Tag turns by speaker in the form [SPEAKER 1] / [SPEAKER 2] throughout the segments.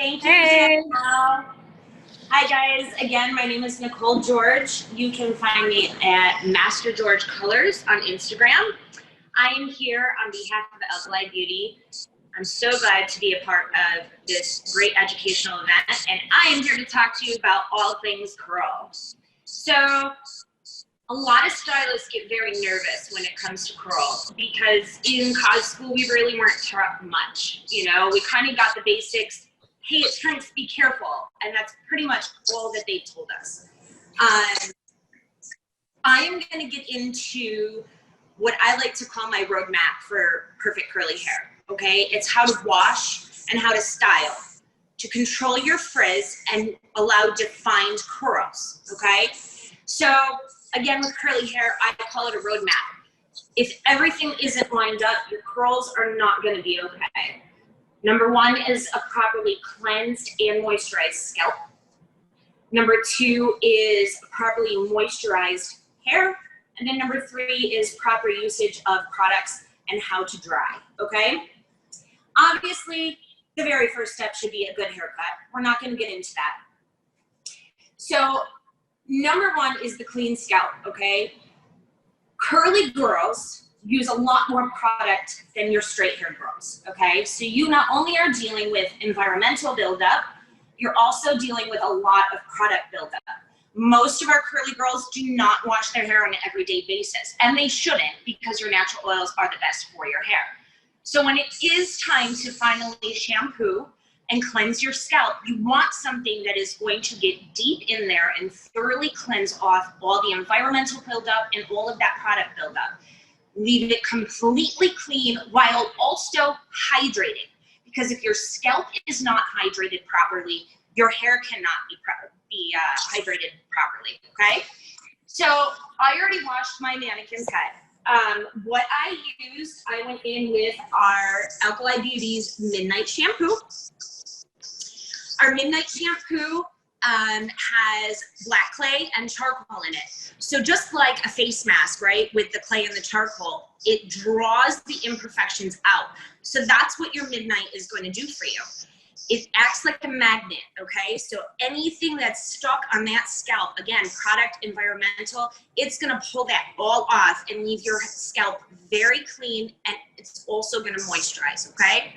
[SPEAKER 1] Thank you,
[SPEAKER 2] Hey.
[SPEAKER 1] Danielle. Hi guys, again, my name is Nicole George. You can find me at Master George Colors on Instagram. I am here on behalf of Alkali Beauty. I'm so glad to be a part of this great educational event, and I am here to talk to you about all things curl. So, a lot of stylists get very nervous when it comes to curl because in college school we really weren't taught much. You know, we kind of got the basics. Hey, it's trying to be careful, and that's pretty much all that they told us. I am going to get into what I like to call my roadmap for perfect curly hair. Okay, it's how to wash and how to style to control your frizz and allow defined curls. Okay, so again, with curly hair, I call it a roadmap. If everything isn't lined up, your curls are not going to be okay. Number one is a properly cleansed and moisturized scalp. Number two is properly moisturized hair. And then number three is proper usage of products and how to dry, okay? Obviously, the very first step should be a good haircut. We're not going to get into that. So, number one is the clean scalp, okay? Curly girls use a lot more product than your straight hair girls, okay? So you not only are dealing with environmental buildup, you're also dealing with a lot of product buildup. Most of our curly girls do not wash their hair on an everyday basis, and they shouldn't because your natural oils are the best for your hair. So when it is time to finally shampoo and cleanse your scalp, you want something that is going to get deep in there and thoroughly cleanse off all the environmental buildup and all of that product buildup. Leave it completely clean while also hydrating. Because if your scalp is not hydrated properly, your hair cannot be hydrated properly, okay? So I already washed my mannequin's head. What I used, I went in with our Alkali Beauty's Midnight Shampoo. Our Midnight Shampoo has black clay and charcoal in it. So just like a face mask, right, with the clay and the charcoal, it draws the imperfections out. So that's what your Midnight is going to do for you. It acts like a magnet, okay? So anything that's stuck on that scalp, again, product, environmental, it's gonna pull that all off and leave your scalp very clean, and it's also gonna moisturize, okay?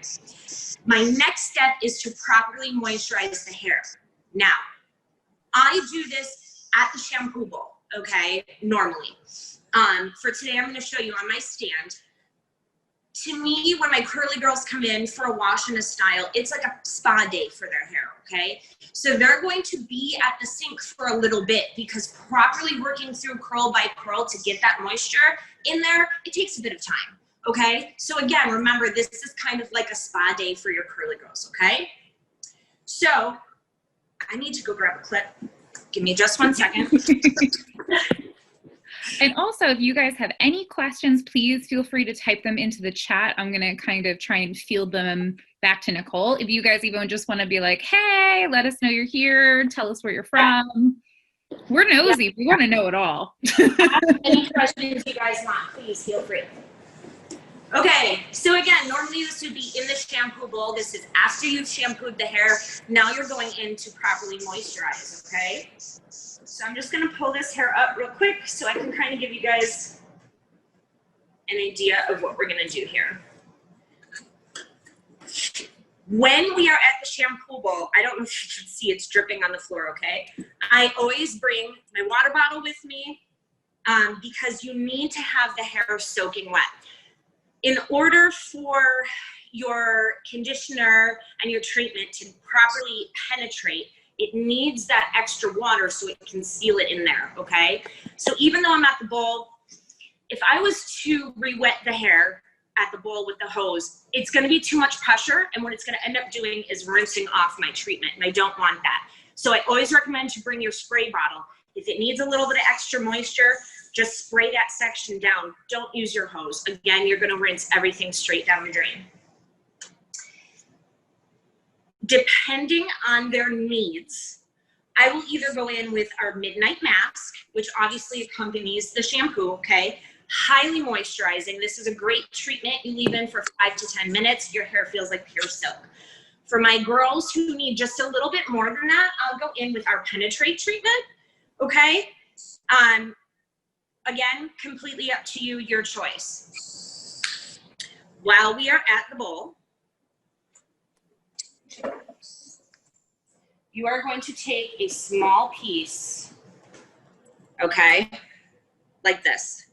[SPEAKER 1] My next step is to properly moisturize the hair. Now, I do this at the shampoo bowl, okay, normally. For today, I'm gonna show you on my stand. To me, when my curly girls come in for a wash and a style, it's like a spa day for their hair, okay? So they're going to be at the sink for a little bit because properly working through curl by curl to get that moisture in there, it takes a bit of time, okay? So again, remember, this is kind of like a spa day for your curly girls, okay? So I need to go grab a clip. Give me just 1 second.
[SPEAKER 2] And also, if you guys have any questions, please feel free to type them into the chat. I'm going to kind of try and field them back to Nicole. If you guys even just want to be like, hey, let us know you're here. Tell us where you're from. We're nosy. Yeah. We want to know it all.
[SPEAKER 1] Any questions you guys want, please feel free. Okay, so again, normally this would be in the shampoo bowl. This is after you've shampooed the hair. Now you're going in to properly moisturize, okay? So I'm just gonna pull this hair up real quick so I can kind of give you guys an idea of what we're gonna do here. When we are at the shampoo bowl, I don't know if you can see it's dripping on the floor, okay? I always bring my water bottle with me because you need to have the hair soaking wet. In order for your conditioner and your treatment to properly penetrate, it needs that extra water so it can seal it in there, okay? So even though I'm at the bowl, if I was to re-wet the hair at the bowl with the hose, it's gonna be too much pressure, and what it's gonna end up doing is rinsing off my treatment, and I don't want that. So I always recommend to bring your spray bottle. If it needs a little bit of extra moisture, just spray that section down. Don't use your hose. Again, you're gonna rinse everything straight down the drain. Depending on their needs, I will either go in with our Midnight Mask, which obviously accompanies the shampoo, okay? Highly moisturizing. This is a great treatment. You leave in for 5 to 10 minutes. Your hair feels like pure silk. For my girls who need just a little bit more than that, I'll go in with our penetrate treatment, okay? Again, completely up to you, your choice. While we are at the bowl, you are going to take a small piece, okay, like this.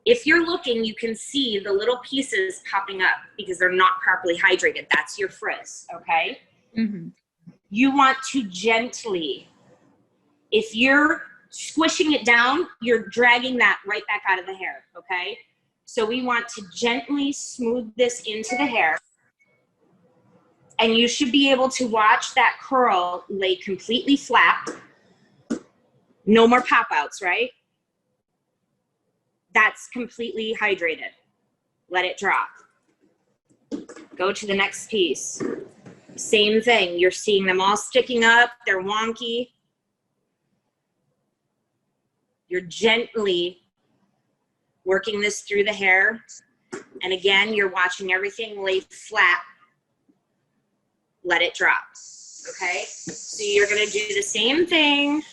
[SPEAKER 1] If you're looking, you can see the little pieces popping up because they're not properly hydrated. That's your frizz, okay?
[SPEAKER 2] Mm-hmm.
[SPEAKER 1] You want to gently, if you're squishing it down, you're dragging that right back out of the hair, okay? So we want to gently smooth this into the hair. And you should be able to watch that curl lay completely flat. No more pop outs, right? That's completely hydrated. Let it drop. Go to the next piece. Same thing. You're seeing them all sticking up. They're wonky. You're gently working this through the hair. And again, you're watching everything lay flat. Let it drop. Okay? So you're going to do the same thing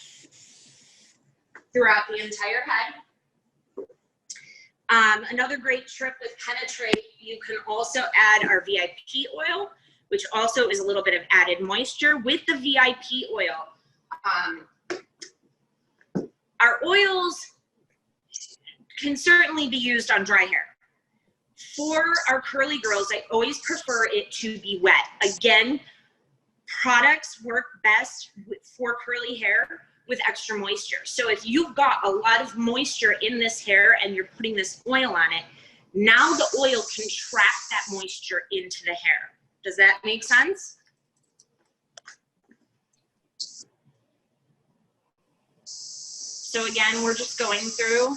[SPEAKER 1] throughout the entire head. Another great trick with penetrate, you can also add our VIP oil, which also is a little bit of added moisture. With the VIP oil, our oils can certainly be used on dry hair. For our curly girls, I always prefer it to be wet. Again, products work best for curly hair with extra moisture. So if you've got a lot of moisture in this hair and you're putting this oil on it, now the oil can trap that moisture into the hair. Does that make sense? So again, we're just going through.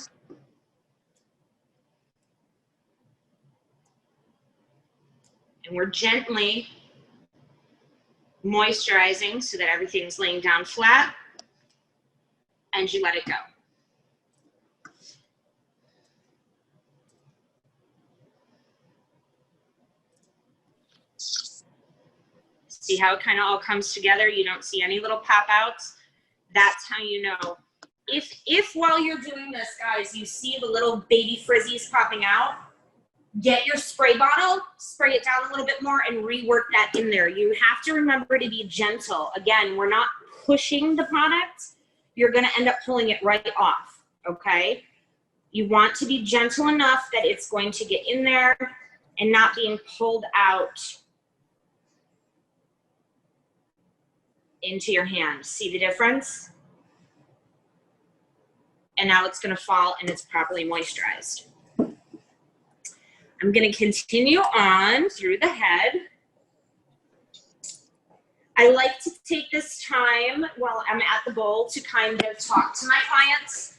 [SPEAKER 1] And we're gently moisturizing so that everything's laying down flat. And you let it go. See how it kind of all comes together? You don't see any little pop outs. That's how you know. If while you're doing this, guys, you see the little baby frizzies popping out, get your spray bottle, spray it down a little bit more, and rework that in there. You have to remember to be gentle. Again, we're not pushing the product. You're going to end up pulling it right off, okay? You want to be gentle enough that it's going to get in there and not being pulled out into your hand. See the difference? And now it's going to fall and it's properly moisturized. I'm going to continue on through the head. I like to take this time while I'm at the bowl to kind of talk to my clients.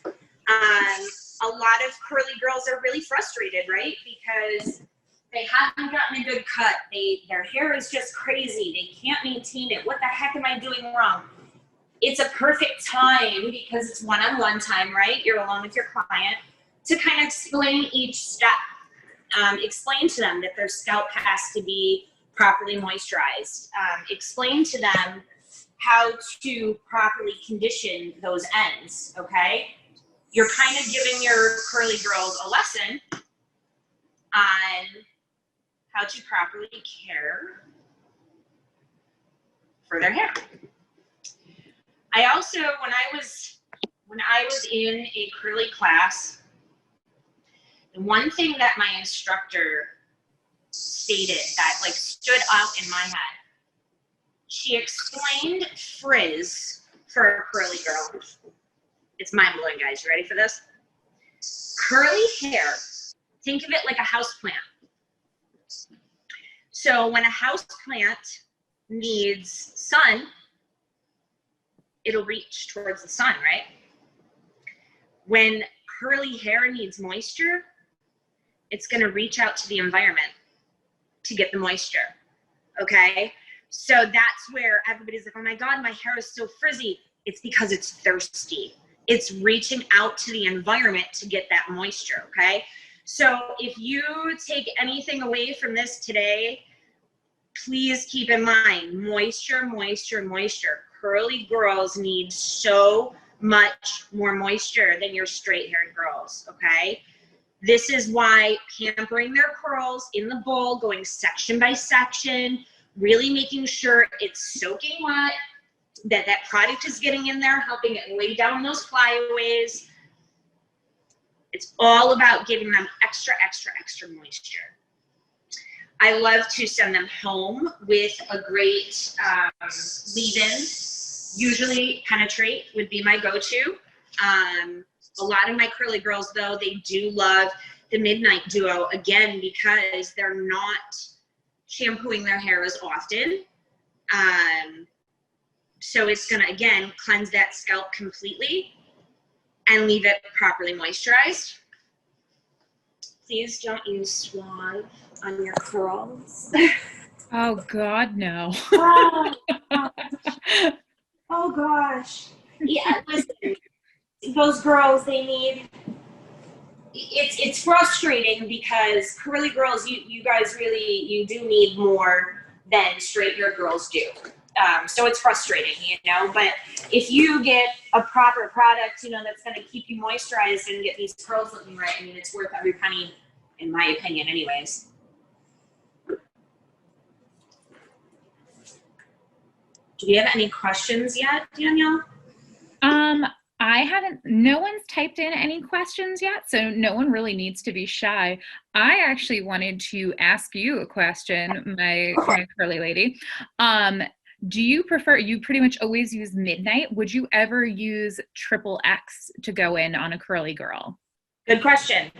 [SPEAKER 1] A lot of curly girls are really frustrated, right? Because they haven't gotten a good cut. Their hair is just crazy. They can't maintain it. What the heck am I doing wrong? It's a perfect time because it's one-on-one time, right? You're alone with your client to kind of explain each step. Explain to them that their scalp has to be properly moisturized. Explain to them how to properly condition those ends, okay? You're kind of giving your curly girls a lesson on how to properly care for their hair. I also, when I was in a curly class, the one thing that my instructor stated that like stood out in my head, she explained frizz for a curly girl. It's mind blowing, guys. You ready for this? Curly hair, think of it like a house plant. So when a house plant needs sun, it'll reach towards the sun, right? When curly hair needs moisture, it's going to reach out to the environment to get the moisture, okay? So that's where everybody's like, oh my God, my hair is so frizzy. It's because it's thirsty. It's reaching out to the environment to get that moisture, okay? So if you take anything away from this today, please keep in mind, moisture, moisture, moisture. Curly girls need so much more moisture than your straight-haired girls, okay? This is why pampering their curls in the bowl, going section by section, really making sure it's soaking wet, that that product is getting in there, helping it lay down those flyaways. It's all about giving them extra, extra, extra moisture. I love to send them home with a great leave-in. Usually Penetrate would be my go-to. A lot of my curly girls, though, they do love the Midnight Duo, again, because they're not shampooing their hair as often. So it's going to, again, cleanse that scalp completely and leave it properly moisturized. Please don't use Suave on your curls.
[SPEAKER 2] Oh, God, no.
[SPEAKER 1] Oh, gosh. Yeah, listen, those girls, they need, it's frustrating because curly girls, you guys really, you do need more than straight hair girls do. So it's frustrating, you know, but if you get a proper product, you know, that's going to keep you moisturized and get these curls looking right, I mean, it's worth every penny, in my opinion, anyways. Do we have any questions yet, Danielle?
[SPEAKER 2] No one's typed in any questions yet, so no one really needs to be shy. I actually wanted to ask you a question, my curly lady. Do you prefer, you pretty much always use Midnight. Would you ever use XXX to go in on a curly girl?
[SPEAKER 1] Good question.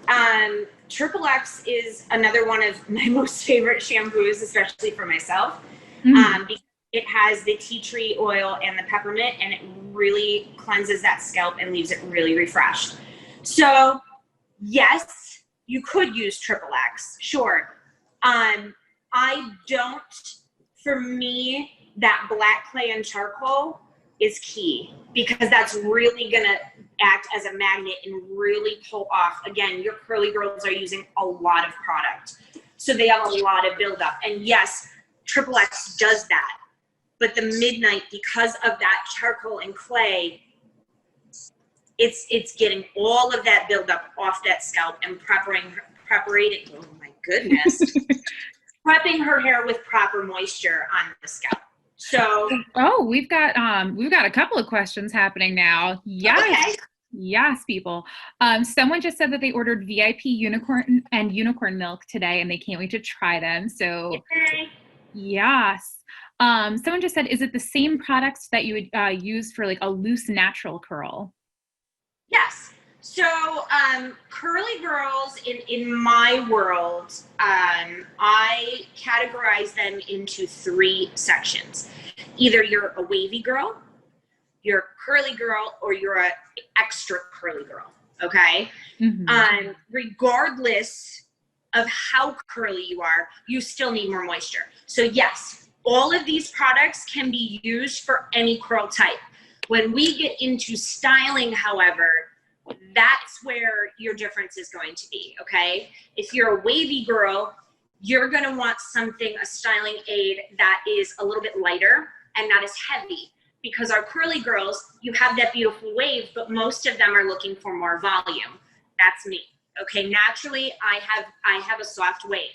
[SPEAKER 1] XXX is another one of my most favorite shampoos, especially for myself. Because it has the tea tree oil and the peppermint, and it really cleanses that scalp and leaves it really refreshed. So yes, you could use XXX, sure. I don't, for me, that black clay and charcoal is key because that's really gonna act as a magnet and really pull off. Again, your curly girls are using a lot of product, so they have a lot of buildup. And yes, XXX does that. But the Midnight, because of that charcoal and clay, it's getting all of that buildup off that scalp and prepping, oh my goodness, prepping her hair with proper moisture on the scalp. So,
[SPEAKER 2] oh, we've got a couple of questions happening now. Yes. Okay. Yes, people. Someone just said that they ordered VIP unicorn and unicorn milk today, and they can't wait to try them. So,
[SPEAKER 1] yay.
[SPEAKER 2] Yes. Someone just said, is it the same products that you would use for like a loose natural curl?
[SPEAKER 1] Yes. So curly girls in my world, I categorize them into 3 sections. Either you're a wavy girl, you're a curly girl, or you're an extra curly girl, okay? Mm-hmm. Regardless of how curly you are, you still need more moisture. So yes, all of these products can be used for any curl type. When we get into styling, however, that's where your difference is going to be, okay? If you're a wavy girl, you're gonna want something, a styling aid that is a little bit lighter and not as heavy, because our curly girls, you have that beautiful wave, but most of them are looking for more volume. That's me, okay? Naturally, I have a soft wave.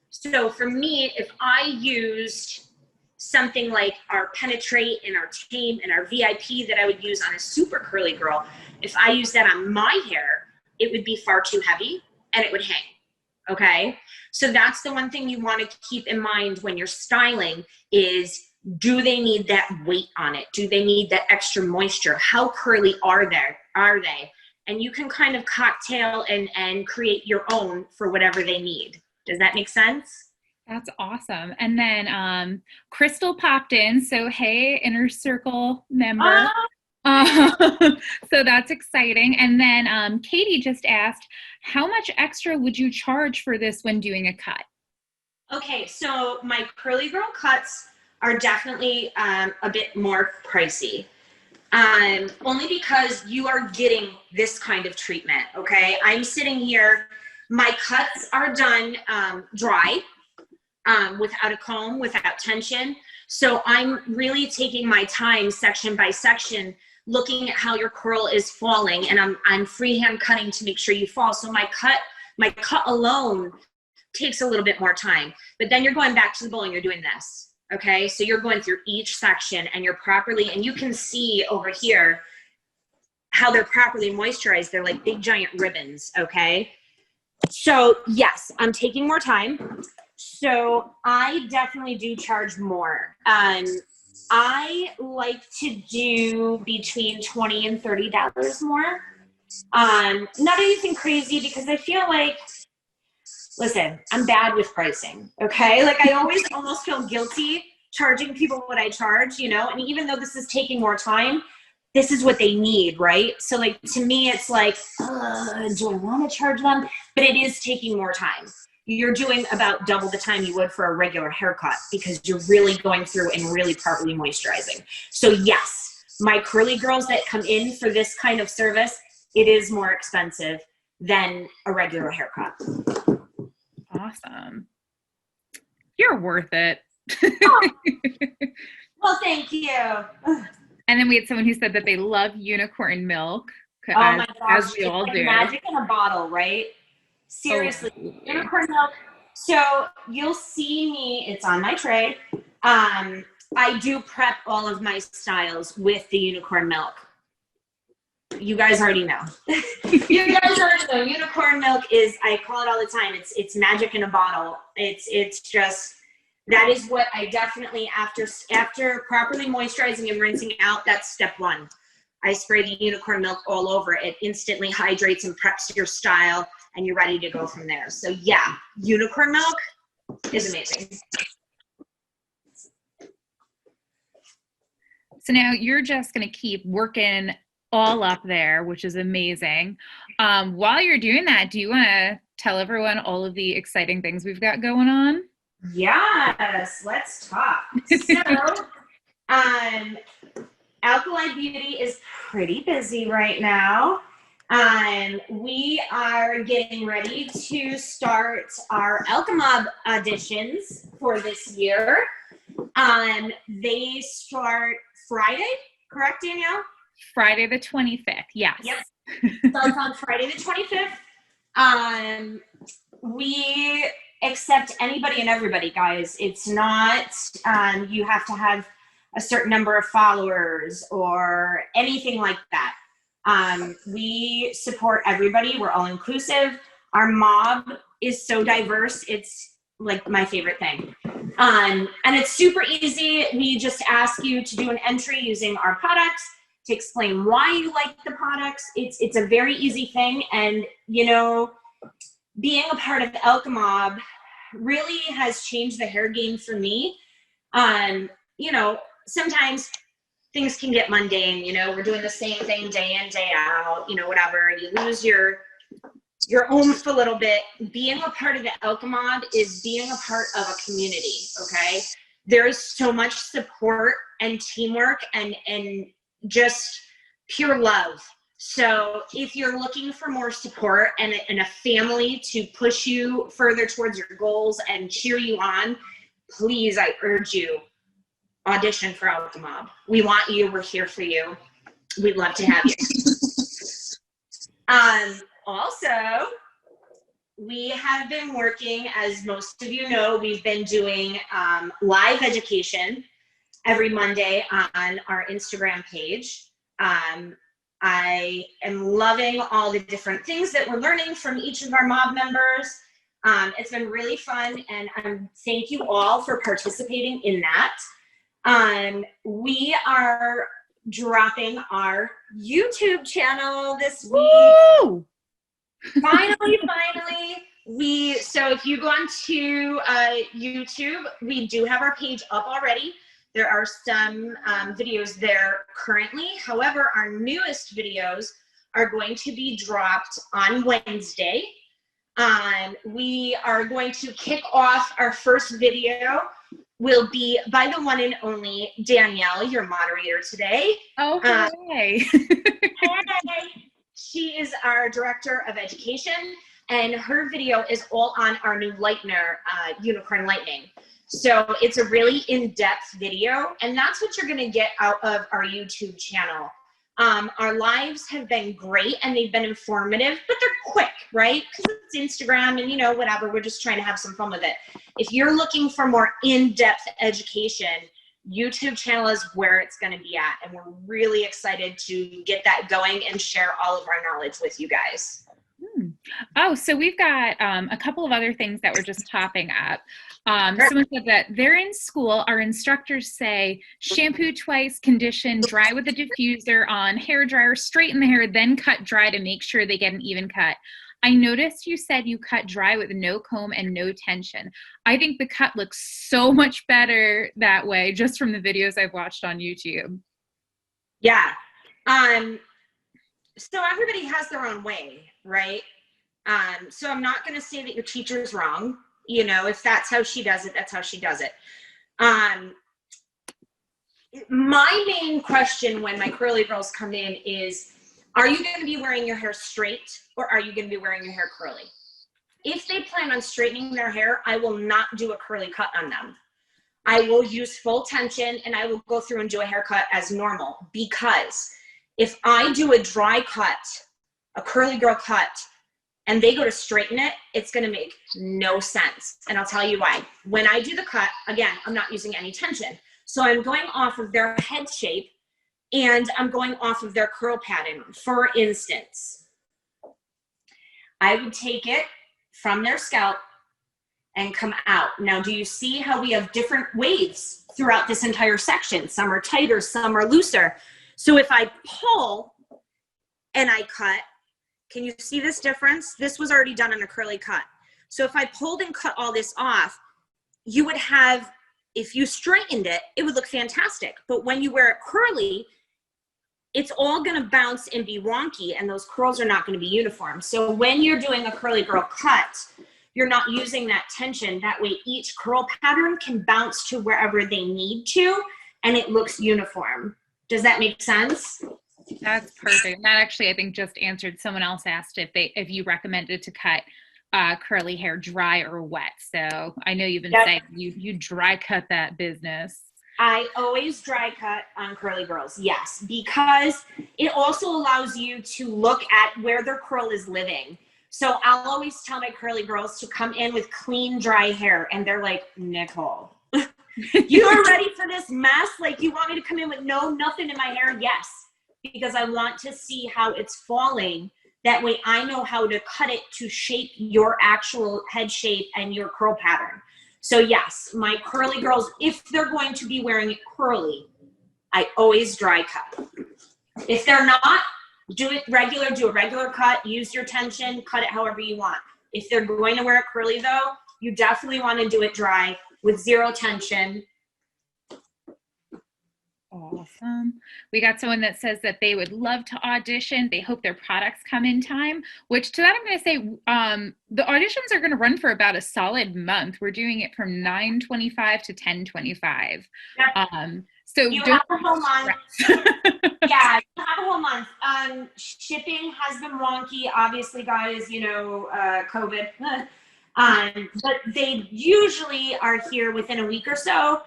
[SPEAKER 1] So for me, if I used something like our Penetrate and our Tame and our VIP that I would use on a super curly girl, if I use that on my hair, it would be far too heavy and it would hang, okay? So that's the one thing you want to keep in mind when you're styling is, do they need that weight on it? Do they need that extra moisture? How curly are they? And you can kind of cocktail and create your own for whatever they need. Does that make sense?
[SPEAKER 2] That's awesome. And then Crystal popped in. So, hey, Inner Circle member. So that's exciting. And then Katie just asked, how much extra would you charge for this when doing a cut?
[SPEAKER 1] Okay, so my curly girl cuts are definitely a bit more pricey. Only because you are getting this kind of treatment, okay? I'm sitting here, my cuts are done dry. without a comb, without tension. So I'm really taking my time section by section, looking at how your curl is falling, and I'm freehand cutting to make sure you fall. So my cut alone takes a little bit more time, but then you're going back to the bowl and you're doing this. Okay, so you're going through each section and you're properly, and you can see over here how they're properly moisturized. They're like big giant ribbons. Okay, so yes, I'm taking more time. So I definitely do charge more. I like to do between $20 and $30 more. Not anything crazy, because I feel like, listen, I'm bad with pricing, okay? Like I always almost feel guilty charging people what I charge, you know? And even though this is taking more time, this is what they need, right? So like, to me, it's like, do I want to charge them? But it is taking more time. You're doing about double the time you would for a regular haircut, because you're really going through and really properly moisturizing. So yes, my curly girls that come in for this kind of service, it is more expensive than a regular haircut.
[SPEAKER 2] Awesome. You're worth it.
[SPEAKER 1] Oh. Well, thank you.
[SPEAKER 2] And then we had someone who said that they love unicorn milk.
[SPEAKER 1] Oh my gosh,
[SPEAKER 2] as we all
[SPEAKER 1] like
[SPEAKER 2] do.
[SPEAKER 1] magic in a bottle, right? Seriously, unicorn milk. So you'll see me, it's on my tray. I do prep all of my styles with the unicorn milk. You guys already know. You guys already know. Unicorn milk is, I call it all the time, it's magic in a bottle. It's just, that is what I definitely, after properly moisturizing and rinsing out, that's step one. I spray the unicorn milk all over. It instantly hydrates and preps your style, and you're ready to go from there. So yeah, unicorn milk is amazing.
[SPEAKER 2] So now you're just going to keep working all up there, which is amazing. While you're doing that, do you want to tell everyone all of the exciting things we've got going on?
[SPEAKER 1] Yes, let's talk. So, Alkali Beauty is pretty busy right now. We are getting ready to start our Alkamob auditions for this year. They start Friday, correct, Danielle?
[SPEAKER 2] Friday the 25th, yes.
[SPEAKER 1] Yep. Starts on Friday the 25th. We accept anybody and everybody, guys. It's not, you have to have a certain number of followers or anything like that. We support everybody. We're all inclusive. Our mob is so diverse. It's like my favorite thing. And it's super easy. We just ask you to do an entry using our products, to explain why you like the products. It's a very easy thing. And, you know, being a part of Alkamob really has changed the hair game for me. You know, sometimes things can get mundane, you know, we're doing the same thing day in, day out, you know, whatever. You lose your oomph a little bit. Being a part of the Alkamob is being a part of a community, okay? There's so much support and teamwork and just pure love. So if you're looking for more support and a family to push you further towards your goals and cheer you on, please, I urge you, audition for Alkamob. We want you. We're here for you. We'd love to have you. Also, we have been working, as most of you know, we've been doing live education every Monday on our Instagram page. I am loving all the different things that we're learning from each of our mob members. It's been really fun, and thank you all for participating in that. We are dropping our YouTube channel this week. Woo! Finally. So if you go onto YouTube, we do have our page up already. There are some videos there currently. However, our newest videos are going to be dropped on Wednesday. We are going to kick off our first video. Will be by the one and only Danielle, your moderator today.
[SPEAKER 2] Oh, hooray.
[SPEAKER 1] Hey. She is our director of education. And her video is all on our new lightener, Unicorn Lightning. So it's a really in-depth video, and that's what you're gonna get out of our YouTube channel. Our lives have been great and they've been informative, but they're quick, right? Because it's Instagram and, you know, whatever, we're just trying to have some fun with it. If you're looking for more in-depth education, YouTube channel is where it's going to be at. And we're really excited to get that going and share all of our knowledge with you guys.
[SPEAKER 2] Oh, so we've got a couple of other things that we're just topping up. Someone said that they're in school. Our instructors say shampoo twice, condition, dry with a diffuser on hair dryer, straighten the hair, then cut dry to make sure they get an even cut. I noticed you said you cut dry with no comb and no tension. I think the cut looks so much better that way, just from the videos I've watched on YouTube.
[SPEAKER 1] Yeah. So everybody has their own way, right? So I'm not going to say that your teacher's wrong. You know, if that's how she does it, that's how she does it. My main question when my curly girls come in is, are you going to be wearing your hair straight or are you going to be wearing your hair curly? If they plan on straightening their hair, I will not do a curly cut on them. I will use full tension and I will go through and do a haircut as normal, because if I do a dry cut, a curly girl cut, and they go to straighten it, it's gonna make no sense. And I'll tell you why. When I do the cut, again, I'm not using any tension. So I'm going off of their head shape and I'm going off of their curl pattern. For instance, I would take it from their scalp and come out. Now, do you see how we have different waves throughout this entire section? Some are tighter, some are looser. So if I pull and I cut, can you see this difference? This was already done in a curly cut. So if I pulled and cut all this off, you would have, if you straightened it, it would look fantastic. But when you wear it curly, it's all gonna bounce and be wonky and those curls are not gonna be uniform. So when you're doing a curly girl cut, you're not using that tension. That way each curl pattern can bounce to wherever they need to and it looks uniform. Does that make sense?
[SPEAKER 2] That's perfect. That actually, I think, just answered. Someone else asked if you recommended to cut curly hair dry or wet. So I know you've been saying you dry cut that business.
[SPEAKER 1] I always dry cut on curly girls, yes, because it also allows you to look at where their curl is living. So I'll always tell my curly girls to come in with clean, dry hair, and they're like, Nicole, you are ready for this mess? Like, you want me to come in with nothing in my hair? Yes, because I want to see how it's falling. That way I know how to cut it to shape your actual head shape and your curl pattern. So yes, my curly girls, if they're going to be wearing it curly, I always dry cut. If they're not, do it regular, do a regular cut, use your tension, cut it however you want. If they're going to wear it curly though, you definitely want to do it dry with zero tension.
[SPEAKER 2] Awesome. We got someone that says that they would love to audition. They hope their products come in time, which to that I'm going to say the auditions are going to run for about a solid month. We're doing it from 9/25 to 10/25.
[SPEAKER 1] Yep.
[SPEAKER 2] So
[SPEAKER 1] you have a whole month. Yeah, you have a whole month. Shipping has been wonky, obviously, guys, you know, COVID. But they usually are here within a week or so.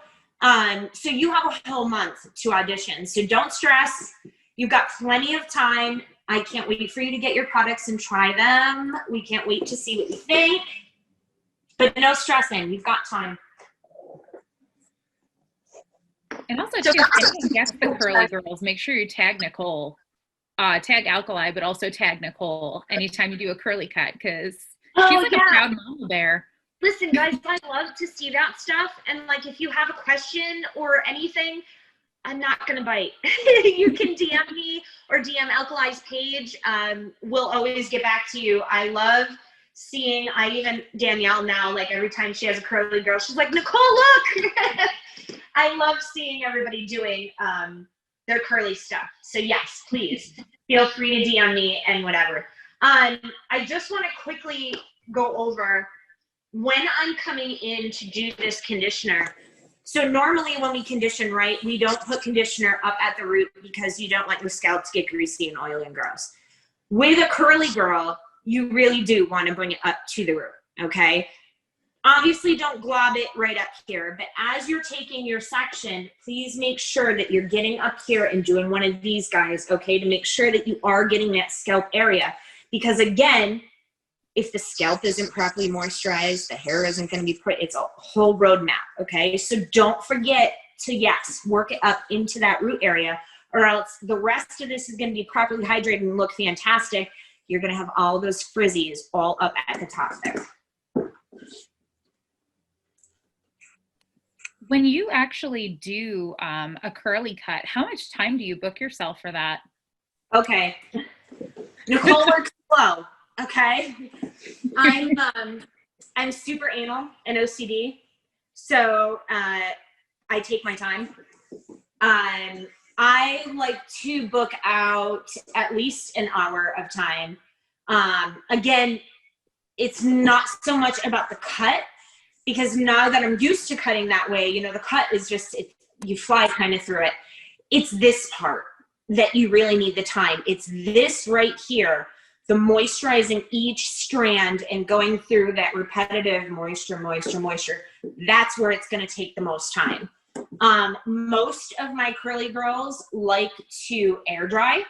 [SPEAKER 1] So you have a whole month to audition. So don't stress. You've got plenty of time. I can't wait for you to get your products and try them. We can't wait to see what you think. But no stressing. You've got time.
[SPEAKER 2] And also, too, if guess the curly girls, make sure you tag Nicole. Tag Alkali, but also tag Nicole anytime you do a curly cut, because she's like a proud mama bear.
[SPEAKER 1] Listen, guys, I love to see that stuff. And like, if you have a question or anything, I'm not going to bite. You can DM me or DM Alkali's page. We'll always get back to you. I love seeing, even Danielle now, like every time she has a curly girl, she's like, Nicole, look. I love seeing everybody doing their curly stuff. So yes, please feel free to DM me and whatever. I just want to quickly go over when I'm coming in to do this conditioner. So normally when we condition, right, we don't put conditioner up at the root because you don't want your scalp to get greasy and oily and gross. With a curly girl, you really do want to bring it up to the root, okay? Obviously, don't glob it right up here, but as you're taking your section, please make sure that you're getting up here and doing one of these guys, okay, to make sure that you are getting that scalp area. Because again, if the scalp isn't properly moisturized, the hair isn't going to be pretty. It's a whole roadmap, okay? So don't forget to, yes, work it up into that root area, or else the rest of this is going to be properly hydrated and look fantastic. You're going to have all those frizzies all up at the top there.
[SPEAKER 2] When you actually do a curly cut, how much time do you book yourself for that?
[SPEAKER 1] Okay. Nicole works slow, okay? I'm super anal and OCD, so I take my time. I like to book out at least an hour of time. Again, it's not so much about the cut, because now that I'm used to cutting that way, you know, the cut is just, you fly kind of through it. It's this part that you really need the time. It's this right here, the moisturizing each strand and going through that repetitive moisture. That's where it's going to take the most time. Most of my curly girls like to air dry.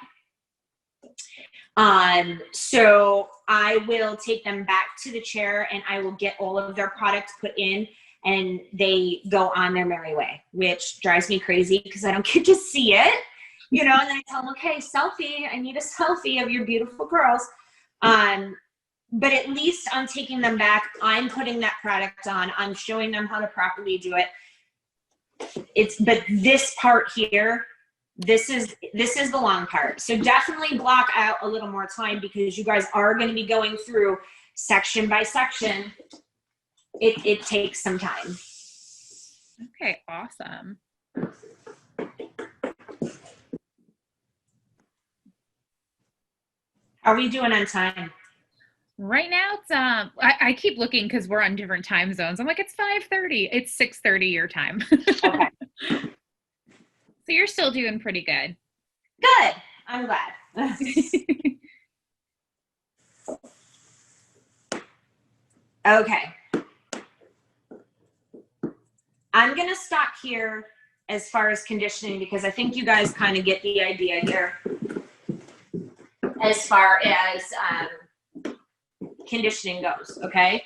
[SPEAKER 1] So I will take them back to the chair and I will get all of their products put in and they go on their merry way, which drives me crazy because I don't get to see it, you know, and then I tell them, okay, selfie, I need a selfie of your beautiful girls. But at least I'm taking them back. I'm putting that product on. I'm showing them how to properly do it. But this part here, this is the long part. So definitely block out a little more time because you guys are going to be going through section by section. It takes some time.
[SPEAKER 2] Okay, awesome.
[SPEAKER 1] How are we doing on time?
[SPEAKER 2] Right now it's I keep looking because we're on different time zones. I'm like, it's 5:30. It's 6:30 your time.
[SPEAKER 1] Okay.
[SPEAKER 2] So you're still doing pretty good.
[SPEAKER 1] Good. I'm glad. Okay. I'm going to stop here as far as conditioning because I think you guys kind of get the idea here as far as conditioning goes, okay?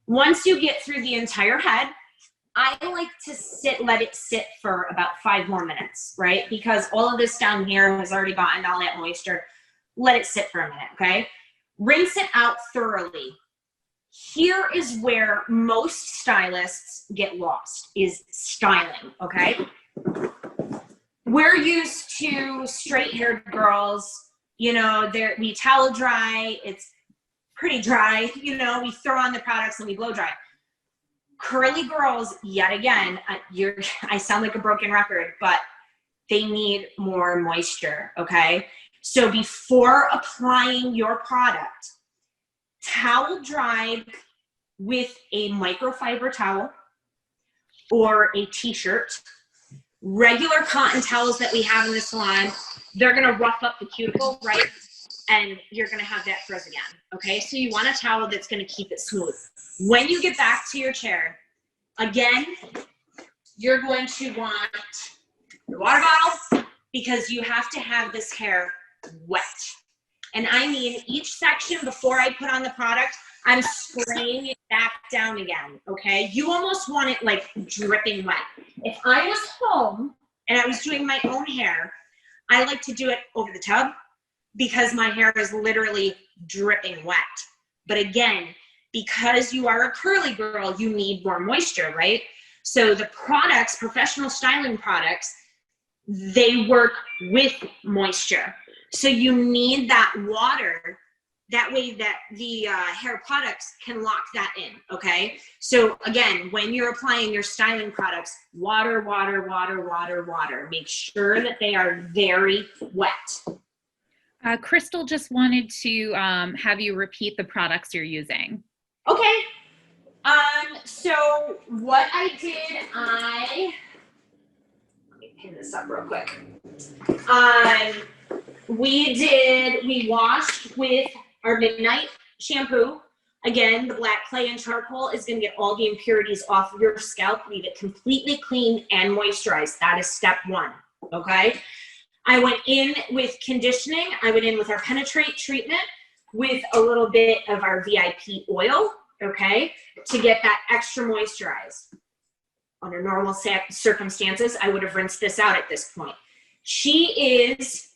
[SPEAKER 1] Once you get through the entire head, I like to let it sit for about 5 more minutes, right? Because all of this down here has already gotten all that moisture. Let it sit for a minute, okay? Rinse it out thoroughly. Here is where most stylists get lost, is styling, okay? We're used to straight-haired girls, you know, we towel dry, it's pretty dry, you know, we throw on the products and we blow dry. Curly girls, yet again, I sound like a broken record, but they need more moisture, okay? So before applying your product, towel dry with a microfiber towel or a t-shirt. Regular cotton towels that we have in the salon, they're gonna rough up the cuticle, right? And you're gonna have that frizz again, okay? So you want a towel that's gonna keep it smooth. When you get back to your chair, again, you're going to want your water bottle because you have to have this hair wet. And I mean, each section before I put on the product, I'm spraying it back down again, okay? You almost want it like dripping wet. If I was home and I was doing my own hair, I like to do it over the tub because my hair is literally dripping wet. But again, because you are a curly girl, you need more moisture, right? So the products, professional styling products, they work with moisture. So you need that water, that way that the hair products can lock that in, okay? So again, when you're applying your styling products, water, water, water, water, water. Make sure that they are very wet.
[SPEAKER 2] Crystal just wanted to have you repeat the products you're using.
[SPEAKER 1] Okay. So what I did, let me pin this up real quick. We washed with our Midnight shampoo. Again, the black clay and charcoal is going to get all the impurities off of your scalp, leave it completely clean and moisturized. That is step one, okay? I went in with conditioning. I went in with our Penetrate treatment with a little bit of our VIP oil, okay, to get that extra moisturized. Under normal circumstances, I would have rinsed this out at this point. She is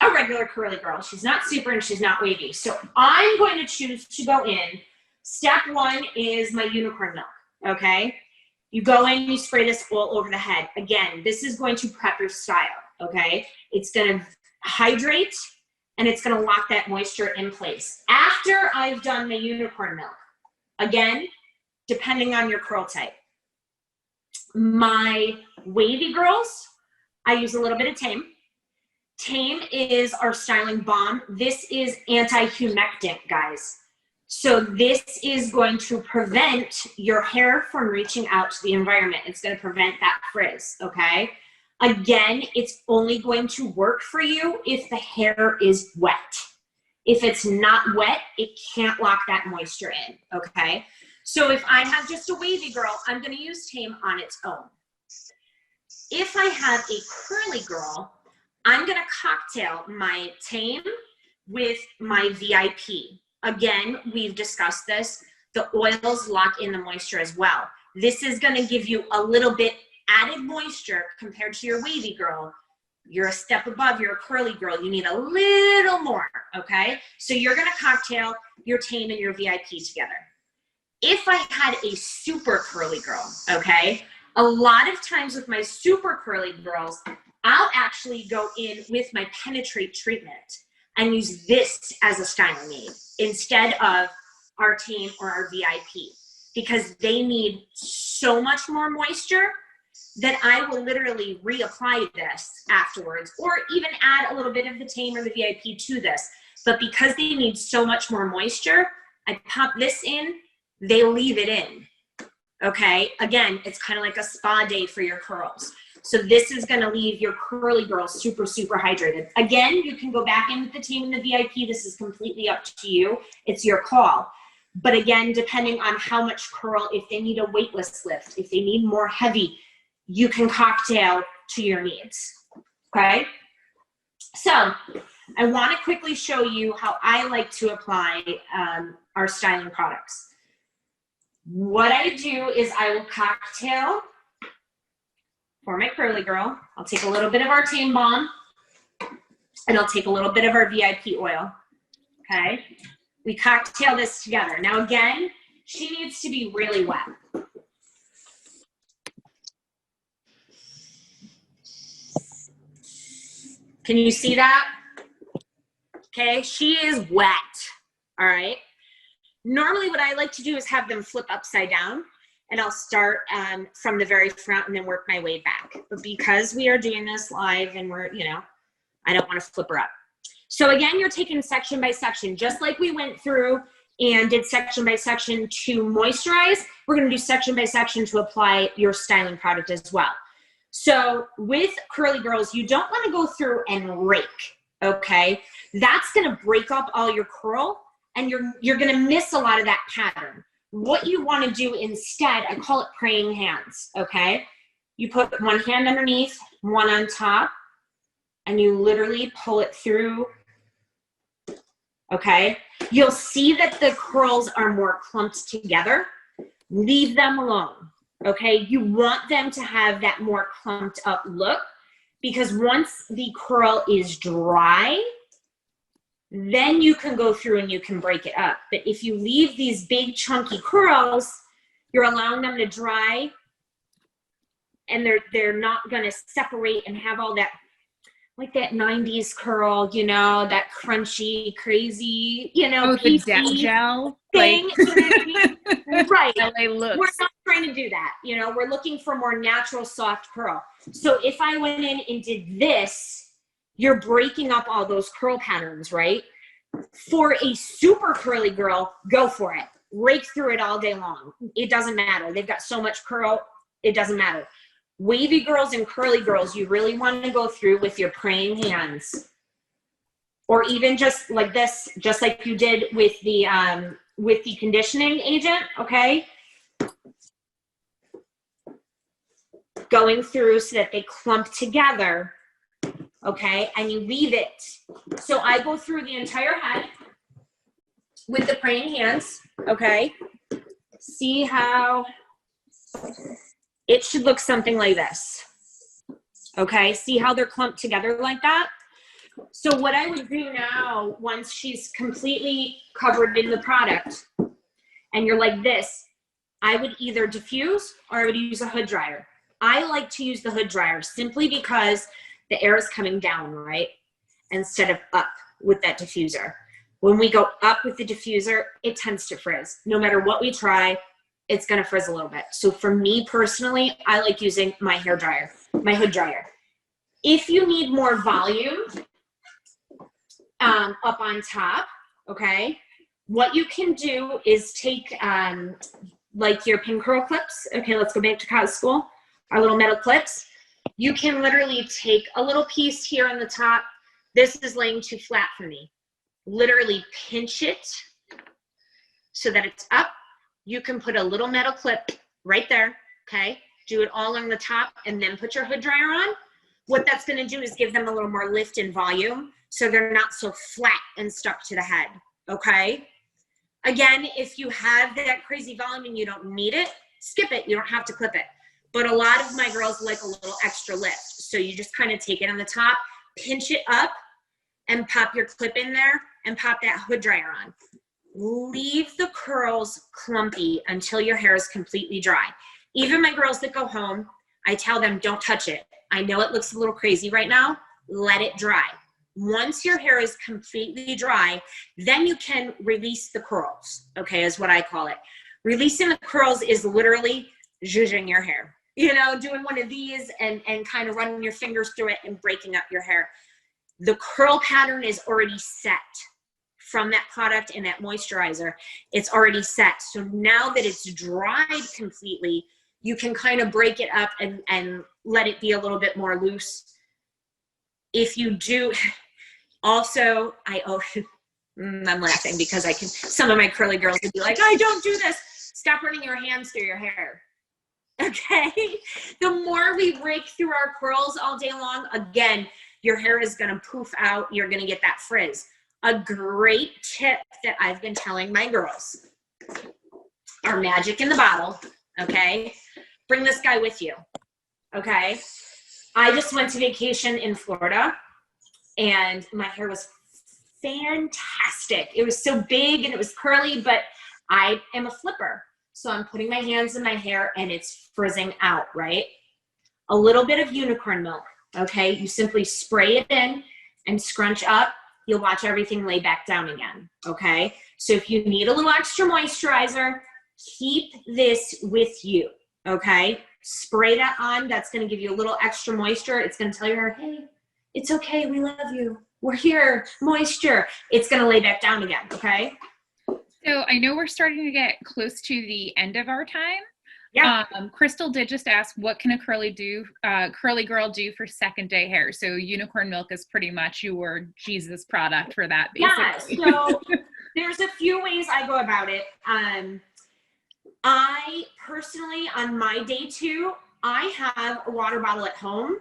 [SPEAKER 1] a regular curly girl. She's not super and she's not wavy. So I'm going to choose to go in. Step one is my unicorn milk, okay? You go in, you spray this all over the head. Again, this is going to prep your style, okay? It's going to hydrate and it's going to lock that moisture in place. After I've done my unicorn milk, again, depending on your curl type, my wavy girls, I use a little bit of Tame. Tame is our styling balm. This is anti-humectant, guys. So this is going to prevent your hair from reaching out to the environment. It's going to prevent that frizz, okay? Again, it's only going to work for you if the hair is wet. If it's not wet, it can't lock that moisture in, okay? So if I have just a wavy girl, I'm going to use Tame on its own. If I have a curly girl, I'm going to cocktail my Tame with my VIP. Again, we've discussed this. The oils lock in the moisture as well. This is going to give you a little bit added moisture compared to your wavy girl. You're a step above, you're a curly girl. You need a little more, okay? So you're going to cocktail your Tame and your VIP together. If I had a super curly girl, okay, a lot of times with my super curly girls, I'll actually go in with my Penetrate treatment and use this as a styling aid instead of our Tame or our VIP, because they need so much more moisture that I will literally reapply this afterwards, or even add a little bit of the Tame or the VIP to this. But because they need so much more moisture, I pop this in, they leave it in, okay? Again, it's kind of like a spa day for your curls. So this is gonna leave your curly girls super, super hydrated. Again, you can go back in with the Tame and the VIP. This is completely up to you. It's your call. But again, depending on how much curl, if they need a weightless lift, if they need more heavy, you can cocktail to your needs, okay? So I wanna quickly show you how I like to apply our styling products. What I do is I will cocktail for my curly girl. I'll take a little bit of our Tame Balm and I'll take a little bit of our VIP oil, okay? We cocktail this together. Now again, she needs to be really wet. Can you see that? Okay, she is wet, all right? Normally what I like to do is have them flip upside down, and I'll start from the very front and then work my way back. But because we are doing this live and we're, you know, I don't want to flip her up. So again, you're taking section by section, just like we went through and did section by section to moisturize, we're going to do section by section to apply your styling product as well. So with curly girls, you don't want to go through and rake, okay? That's going to break up all your curl and you're going to miss a lot of that pattern. What you want to do instead, I call it praying hands, okay? You put one hand underneath, one on top, and you literally pull it through, okay? You'll see that the curls are more clumped together. Leave them alone, okay? You want them to have that more clumped up look, because once the curl is dry, then you can go through and you can break it up. But if you leave these big chunky curls, you're allowing them to dry and they're not gonna separate and have all that, like that 90s curl, you know, that crunchy, crazy, you know,
[SPEAKER 2] the death gel
[SPEAKER 1] thing.
[SPEAKER 2] Like,
[SPEAKER 1] right.
[SPEAKER 2] LA looks.
[SPEAKER 1] We're not trying to do that. You know, we're looking for more natural, soft curl. So if I went in and did this, you're breaking up all those curl patterns, right? For a super curly girl, go for it. Rake through it all day long. It doesn't matter. They've got so much curl, it doesn't matter. Wavy girls and curly girls, you really want to go through with your praying hands. or even just like this, just like you did with the conditioning agent, okay? Going through so that they clump together, okay? And you leave it. So I go through the entire head with the praying hands, okay? See how it should look something like this, okay? See how they're clumped together like that? So what I would do now, once she's completely covered in the product and you're like this, I would either diffuse or I would use a hood dryer. I like to use the hood dryer simply because the air is coming down, right? Instead of up with that diffuser. When we go up with the diffuser, it tends to frizz. No matter what we try, it's gonna frizz a little bit. So for me personally, I like using my hair dryer, my hood dryer. If you need more volume up on top, okay, what you can do is take like your pin curl clips. Okay, let's go back to college school. Our little metal clips. You can literally take a little piece here on the top. This is laying too flat for me. Literally pinch it so that it's up. You can put a little metal clip right there, okay? Do it all on the top and then put your hood dryer on. What that's gonna do is give them a little more lift and volume so they're not so flat and stuck to the head, okay? Again, if you have that crazy volume and you don't need it, skip it, you don't have to clip it. But a lot of my girls like a little extra lift. So you just kind of take it on the top, pinch it up, and pop your clip in there and pop that hood dryer on. Leave the curls clumpy until your hair is completely dry. Even my girls that go home, I tell them, don't touch it. I know it looks a little crazy right now, let it dry. Once your hair is completely dry, then you can release the curls, okay, is what I call it. Releasing the curls is literally zhuzhing your hair. You know, doing one of these and kind of running your fingers through it and breaking up your hair. The curl pattern is already set from that product and that moisturizer. It's already set. So now that it's dried completely, you can kind of break it up and let it be a little bit more loose. If you do, also, I'm laughing because some of my curly girls would be like, I don't do this. Stop running your hands through your hair. Okay, the more we break through our curls all day long, again, your hair is gonna poof out, you're gonna get that frizz. A great tip that I've been telling my girls, our magic in the bottle, okay? Bring this guy with you, okay? I just went to vacation in Florida and my hair was fantastic. It was so big and it was curly, but I am a flipper. So I'm putting my hands in my hair and it's frizzing out, right? A little bit of unicorn milk, okay? You simply spray it in and scrunch up. You'll watch everything lay back down again, okay? So if you need a little extra moisturizer, keep this with you, okay? Spray that on. That's gonna give you a little extra moisture. It's gonna tell your hair, hey, it's okay, we love you. We're here, moisture. It's gonna lay back down again, okay?
[SPEAKER 2] So I know we're starting to get close to the end of our time.
[SPEAKER 1] Yeah.
[SPEAKER 2] Crystal did just ask, what can a curly girl do for second day hair? So unicorn milk is pretty much your Jesus product for that, basically.
[SPEAKER 1] Yeah, so there's a few ways I go about it. I personally, on my day 2, I have a water bottle at home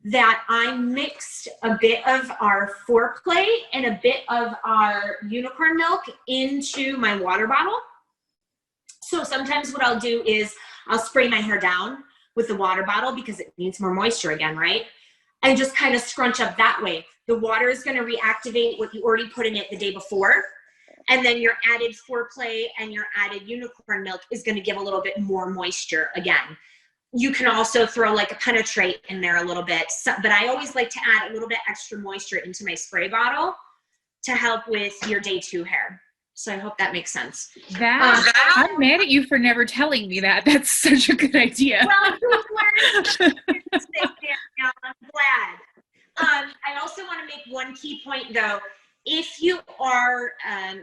[SPEAKER 1] that I mixed a bit of our foreplay and a bit of our unicorn milk into my water bottle. So sometimes what I'll do is I'll spray my hair down with the water bottle because it needs more moisture again, right? And just kind of scrunch up that way. The water is going to reactivate what you already put in it the day before. And then your added foreplay and your added unicorn milk is going to give a little bit more moisture again. You can also throw like a penetrate in there a little bit, but I always like to add a little bit extra moisture into my spray bottle to help with your day 2 hair. So I hope that makes sense.
[SPEAKER 2] I'm mad at you for never telling me that. That's such a good idea.
[SPEAKER 1] Well, I'm glad. I also want to make one key point though. If you are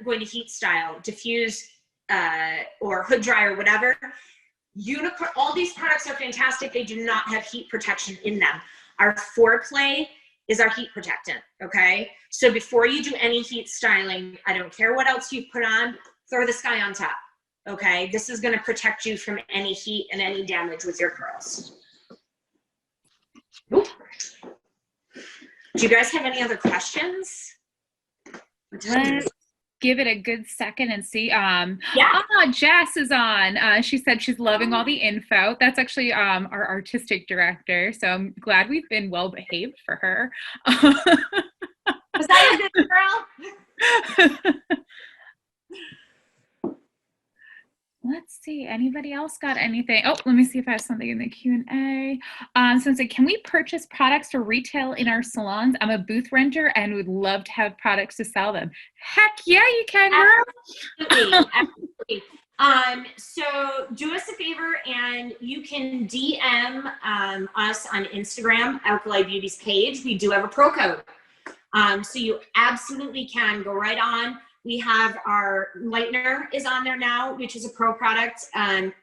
[SPEAKER 1] going to heat style, diffuse, or hood dry or whatever, all these products are fantastic. They do not have heat protection in them. Our foreplay is our heat protectant, okay? So before you do any heat styling, I don't care what else you put on, throw this guy on top, okay? This is gonna protect you from any heat and any damage with your curls. Oop. Do you guys have any other questions?
[SPEAKER 2] Let's give it a good second and see.
[SPEAKER 1] Yeah.
[SPEAKER 2] Jess is on. She said she's loving all the info. That's actually our artistic director. So I'm glad we've been well behaved for her.
[SPEAKER 1] Was that a good girl?
[SPEAKER 2] Let's see. Anybody else got anything? Oh, let me see if I have something in the Q&A. Someone said, can we purchase products for retail in our salons? I'm a booth renter and would love to have products to sell them. Heck yeah, you can, girl.
[SPEAKER 1] Absolutely. Absolutely. So do us a favor and you can DM us on Instagram, Alkali Beauty's page. We do have a pro code. So you absolutely can go right on. We have our lightener is on there now, which is a pro product.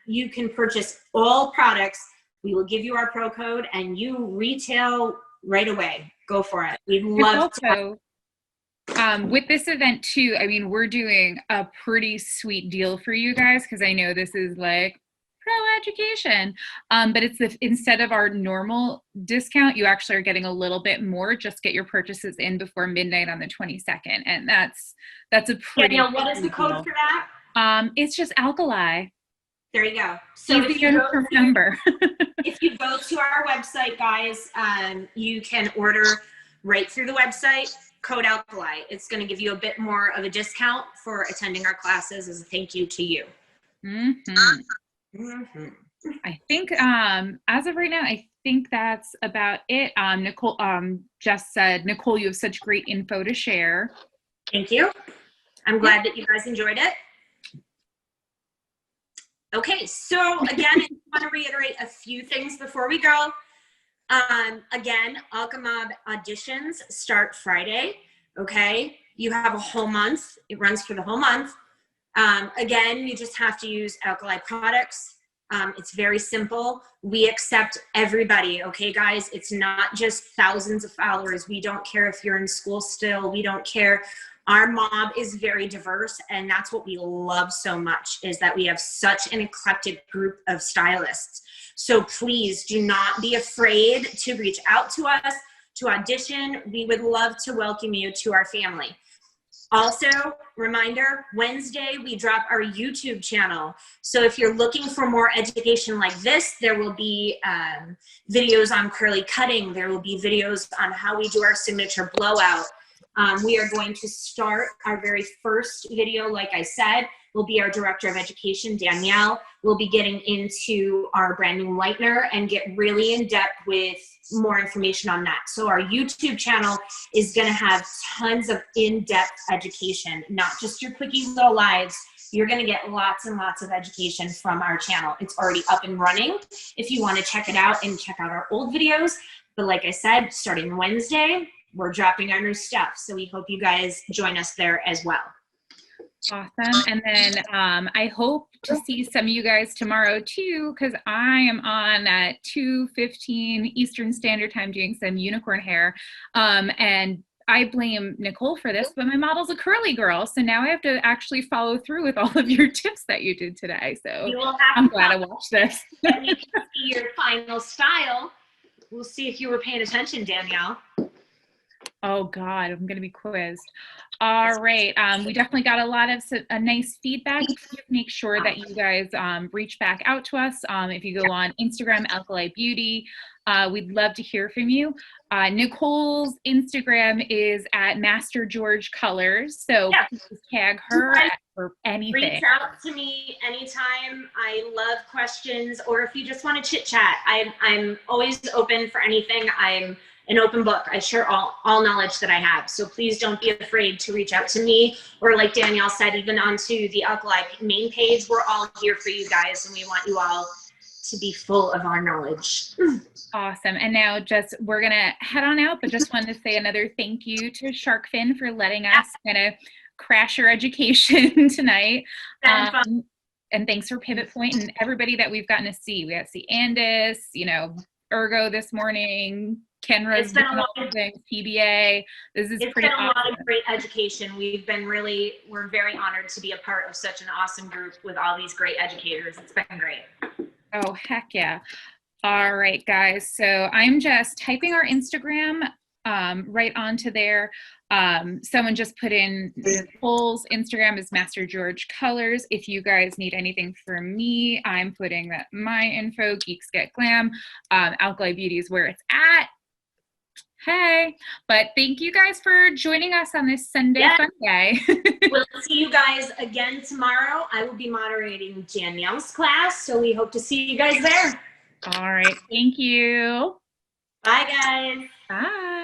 [SPEAKER 1] You can purchase all products. We will give you our pro code and you retail right away. Go for it. We'd love to.
[SPEAKER 2] With this event too, I mean, we're doing a pretty sweet deal for you guys because I know this is like pro education, but it's instead of our normal discount, you actually are getting a little bit more. Just get your purchases in before midnight on the 22nd, and that's a pretty.
[SPEAKER 1] Danielle, what is the code for that?
[SPEAKER 2] It's just Alkali.
[SPEAKER 1] There you go. So if you go to our website, guys, you can order right through the website. Code Alkali. It's going to give you a bit more of a discount for attending our classes as a thank you to you.
[SPEAKER 2] I think as of right now, I think that's about it. Nicole just said, Nicole, you have such great info to share.
[SPEAKER 1] Thank you. I'm glad that you guys enjoyed it. Okay, so again, I want to reiterate a few things before we go. Again, Alkamab auditions start Friday, okay? You have a whole month. It runs for the whole month. Again, you just have to use Alkali products. It's very simple. We accept everybody, okay, guys? It's not just thousands of followers. We don't care if you're in school still. We don't care. Our mob is very diverse, and that's what we love so much, is that we have such an eclectic group of stylists. So please do not be afraid to reach out to us, to audition. We would love to welcome you to our family. Also, reminder, Wednesday, we drop our YouTube channel. So if you're looking for more education like this, there will be videos on curly cutting. There will be videos on how we do our signature blowout. We are going to start our very first video, like I said, will be our Director of Education, Danielle. We'll be getting into our brand new lightener and get really in depth with more information on that. So our YouTube channel is gonna have tons of in-depth education, not just your quickie little lives. You're gonna get lots and lots of education from our channel. It's already up and running if you wanna check it out and check out our old videos. But like I said, starting Wednesday, we're dropping our new stuff. So we hope you guys join us there as well.
[SPEAKER 2] Awesome. And then I hope to see some of you guys tomorrow too, because I am on at 2:15 Eastern Standard Time doing some unicorn hair. And I blame Nicole for this, but my model's a curly girl. So now I have to actually follow through with all of your tips that you did today. So I'm glad I watched this.
[SPEAKER 1] And you can see your final style. We'll see if you were paying attention, Danielle.
[SPEAKER 2] Oh God, I'm going to be quizzed. All right. We definitely got a lot of nice feedback. Please make sure that you guys reach back out to us. If you go on Instagram, Alkali Beauty, we'd love to hear from you. Nicole's Instagram is at Master George Colors. So please tag her for anything.
[SPEAKER 1] Reach out to me anytime. I love questions, or if you just want to chit chat, I'm always open for anything. I'm an open book. I share all knowledge that I have. So please don't be afraid to reach out to me, or like Danielle said, even onto the Alkali main page. We're all here for you guys, and we want you all to be full of our knowledge.
[SPEAKER 2] Awesome. And now we're going to head on out, but just wanted to say another thank you to Sharkfin for letting us kind of crash your education tonight. And thanks for Pivot Point and everybody that we've gotten to see. We got to see Andis, Ergo this morning, Kenra's
[SPEAKER 1] It's been
[SPEAKER 2] doing
[SPEAKER 1] a
[SPEAKER 2] all
[SPEAKER 1] lot
[SPEAKER 2] the things, PBA. This is
[SPEAKER 1] It's
[SPEAKER 2] pretty
[SPEAKER 1] been a lot
[SPEAKER 2] awesome.
[SPEAKER 1] of great education. We're very honored to be a part of such an awesome group with all these great educators. It's been great.
[SPEAKER 2] Oh, heck yeah. All right, guys. So I'm just typing our Instagram right onto there. Someone just put in Nicole's Instagram is Master George Colors. If you guys need anything from me, I'm putting that my info, Geeks Get Glam. Alkali Beauty is where it's at. Hey, but thank you guys for joining us on this Sunday fun day.
[SPEAKER 1] We'll see you guys again tomorrow. I will be moderating Danielle's class, so we hope to see you guys there.
[SPEAKER 2] All right. Thank you.
[SPEAKER 1] Bye, guys.
[SPEAKER 2] Bye.